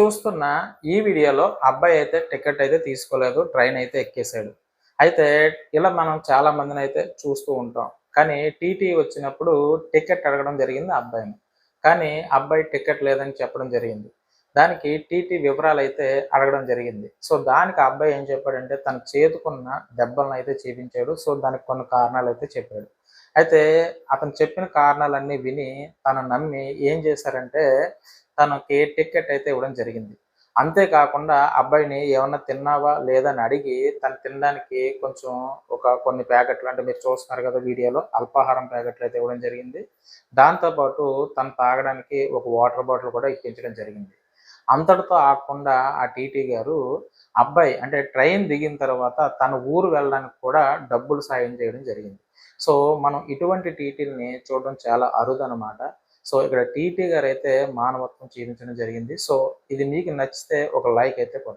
చూస్తున్న ఈ వీడియోలో అబ్బాయి అయితే టికెట్ అయితే తీసుకోలేదు. ట్రైన్ అయితే ఎక్కేసాడు. అయితే ఇలా మనం చాలా మందినైతే చూస్తూ ఉంటాం. కానీ టీటీ వచ్చినప్పుడు టికెట్ అడగడం జరిగింది ఆ అబ్బాయిని. కానీ అబ్బాయి టికెట్ లేదని చెప్పడం జరిగింది. దానికి టీటీ వివరాలైతే అడగడం జరిగింది. సో, దానికి ఆ అబ్బాయి ఏం చెప్పాడంటే తన చేతుకున్న దెబ్బలనైతే చూపించాడు. సో, దానికి కొన్ని కారణాలైతే చెప్పాడు. అయితే అతను చెప్పిన కారణాలన్నీ విని తను నమ్మి ఏం చేశారంటే తనకి టికెట్ అయితే ఇవ్వడం జరిగింది. అంతే కాకుండా అబ్బాయిని "ఏమన్నా తిన్నావా?" లేదా అని అడిగి తను తినడానికి కొంచెం కొన్ని ప్యాకెట్లు అంటే మీరు చూస్తున్నారు కదా వీడియోలో అల్పాహారం ప్యాకెట్లయితే ఇవ్వడం జరిగింది. దాంతో పాటు తను తాగడానికి ఒక వాటర్ బాటిల్ కూడా ఇప్పించడం జరిగింది. అంతటితో ఆగకుండా ఆ టీటీ గారు అబ్బాయి అంటే ట్రైన్ దిగిన తర్వాత తన ఊరు వెళ్ళడానికి కూడా డబ్బులు సాయం చేయడం జరిగింది. సో, మనం ఇటువంటి టీటీలని చూడడం చాలా అరుదనమాట. సో, ఇక్కడ టీటీ గారైతే మానవత్వం చూపించడం జరిగింది. సో, ఇది మీకు నచ్చితే ఒక లైక్ అయితే కొట్టండి.